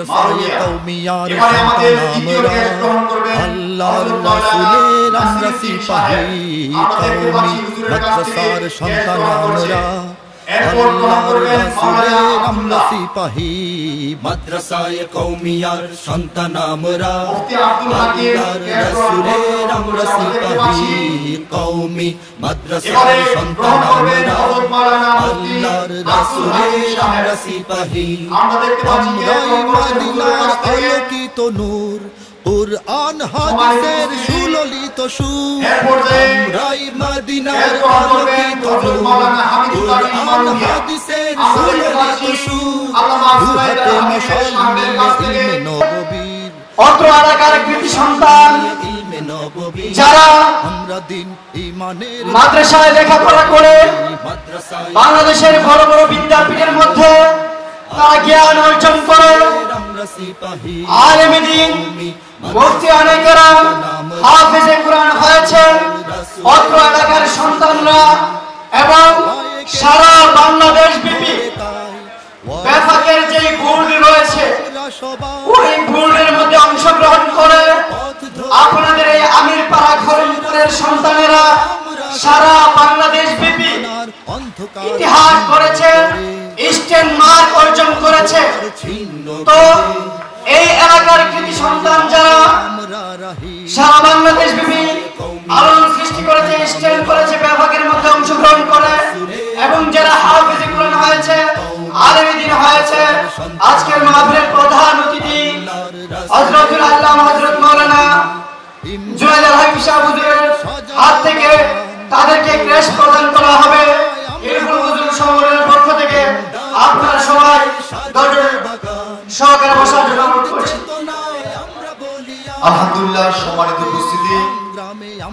মারুমিয়া। এবারে আমাদের দ্বিতীয় ক্যাশ গ্রহণ করবেন হযরত মাওলানা নাসিরউদ্দিন সাহেব। আমরা দেখতে পাচ্ছি হুজুরের কাছ থেকে ক্যাশ গ্রহণ করছে। এরপর গ্রহণ করবেন মাওলানা আব্দুল্লাহ সিপাহী মাদ্রাসায়ে কওমিয়ার সন্তান আমরা মুফতি আব্দুল হাকিম ক্যাশ গ্রহণ আমরা সিপাহী কওমি এবারে মাদ্রাসার সন্তান গ্রহণ করবেন আমরা হযরত মাওলানা মুফতি আল্লাহর আব্দুল হাকিম রাসূলের সাহেব। আমরা সিপাহী আমরা দেখতে পাচ্ছি ক্যাশ গ্রহণ করছেন হুজুরের মদিনার কাছ থেকে। আলোকিত নূর কুরআন হাদিসের সুললিত সুর এরপর যে আমরাই মদিনার ক্যাশ গ্রহণ করবেন আলোকিত হযরত নূর মাওলানা হামিদুল্লাহ বিন কুরআন মারুমিয়া। হাদিসের আমরা দেখতে সুললিত পাচ্ছি সুর আল্লামা জুনাইদ দুহাতে আল-হাবিবের মশাল সাহেবের কাছ থেকে ইলমে নববীর অত্র এলাকার কৃতি সন্তান ইলমে নববীর যারা আমরা দিন ঈমানের মাদ্রাসায় লেখাপড়া করে মাদ্রাসায় বাংলাদেশের বড় বড় বিদ্যাপীঠের মধ্যে তারা জ্ঞান অর্জন করে আমরা সিপাহী আলেমে দ্বীন মুফতি অনেকেরা হাফেজে কুরআন হয়েছেন অত্র এলাকার সন্তানরা এবং সারা বাংলাদেশ ব্যাপী বেফাকের যে বোর্ড রয়েছে ওই বোর্ডের মধ্যে অংশগ্রহণ করে আপনাদের এই আমিরপাড়া খরিমপুরের সন্তানেরা সারা বাংলাদেশ ব্যাপী ইতিহাস করেছে, স্ট্যান্ড মার্ক অর্জন করেছে। তো এই এলাকার কৃতি সন্তান যারা সারা বাংলাদেশ ব্যাপী আলোড়ন সৃষ্টি করেছে, স্ট্যান্ড করেছে, বিভাগের মধ্যে অংশগ্রহণ করে এবং যারা হাফেজে কুরআন হয়েছে, আলেমে দ্বীন হয়েছে, আজকের মাহফিলের প্রধান অতিথি হযরতুল আল্লামা হযরত মাওলানা জুনাইদ আল-হাবিব সাহেব হুজুরের হাত থেকে তাদেরকে ক্রেশ প্রদান করা হবে। এরপর হুজুর সংগঠনের পক্ষ থেকে আপনারা সবাই ধৈর্য সহকারে বসার জন্য অনুরোধ করছি। আলহামদুলিল্লাহ, সম্মানিত উপস্থিতি,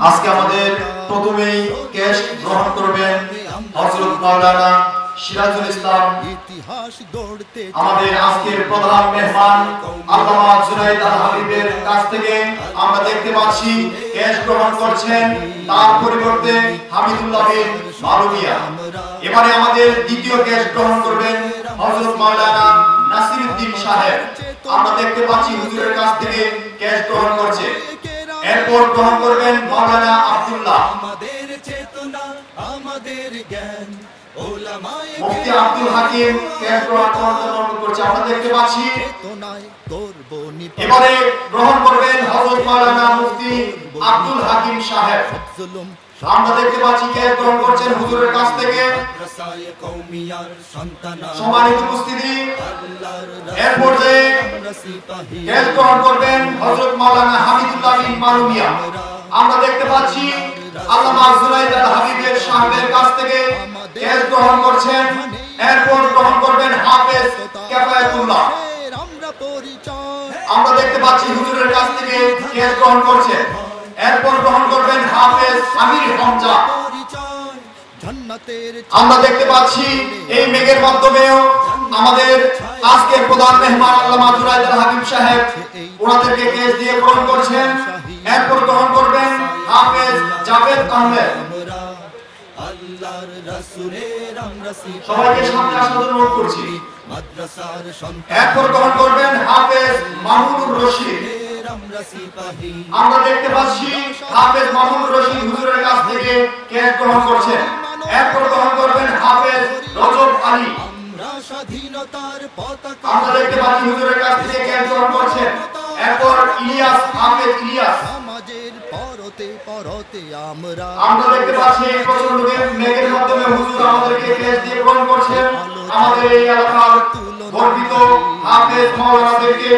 আজকে আমাদের প্রথমেই ক্যাশ গ্রহণ করবেন হযরত মাওলানা সিরাজুল ইসলাম। আমাদের আজকের প্রধান মেহমান আল্লামা জুনাইদ আল-হাবিবের কাছ থেকে আমরা দেখতে পাচ্ছি ক্যাশ গ্রহণ করছেন তার পরিবর্তে হামিদুল্লাহ বিন মারুমিয়া। এবারে আমাদের দ্বিতীয় ক্যাশ গ্রহণ করবেন হযরত মাওলানা নাসিরউদ্দিন সাহেব। আমরা দেখতে পাচ্ছি হুজুরের কাছ থেকে ক্যাশ গ্রহণ করছে। এরপর গ্রহণ করবেন মাওলানা আব্দুল্লাহ। মুফতি আব্দুল হাকিম ক্যাশ গ্রহণ করছে। আমরা দেখতে পাচ্ছি এবারে গ্রহণ করবেন হযরত মাওলানা মুফতি আব্দুল হাকিম সাহেব। আমরা দেখতে পাচ্ছি ক্যাশ গ্রহণ করছেন হুজুরের কাছ থেকে। সম্মানিত উপস্থিতি, এরপর যে ক্যাশ গ্রহণ করবেন হযরত মাওলানা হামিদুল্লাহ বিন মারুমিয়া। আমরা দেখতে পাচ্ছি আল্লামা জুনাইদ আল-হাবিবের সাহেবের কাছ থেকে ক্যাশ গ্রহণ করছেন। এরপর গ্রহণ করবেন হাফেজ কিফায়াতুল্লাহ। আমরা দেখতে পাচ্ছি হুজুরের কাছ থেকে ক্যাশ গ্রহণ করছেন। এরপর গ্রহণ করবেন হাফেজ আমির হামজা। আমরা দেখতে পাচ্ছি এই মেঘের মাধ্যমেও আমাদের আজকের প্রধান মেহমান আল্লামা জুনাইদ আল-হাবিব সাহেব ওনাদেরকে ক্যাশ দিয়ে গ্রহণ করছেন। এরপর গ্রহণ করবেন হাফেজ জাভেদ আহমেদ। সবাইকে সামনে আসার জন্য অনুরোধ করছি। এরপর গ্রহণ করবেন হাফেজ মাহমুদুর রশিদ। আমরা দেখতে পাচ্ছি হাফেজ মাহমুদুর রশিদ হুজুরের কাছ থেকে ক্যাশ গ্রহণ করছেন। এরপর গ্রহণ করবেন হাফেজ রজব আলী। আমরা দেখতে পাচ্ছি হুজুরের কাছ থেকে ক্যাশ গ্রহণ করছেন। এরপর ইলিয়াস, হাফেজ ইলিয়াস। আমরা দেখতে পাচ্ছি এই প্রচন্ড মেঘের মাধ্যমে হুজুর আমাদেরকে ক্যাশ দিয়ে গ্রহণ করছেন। আমাদের এই এলাকার গর্বিত হাফেজ মাওলানাদেরকে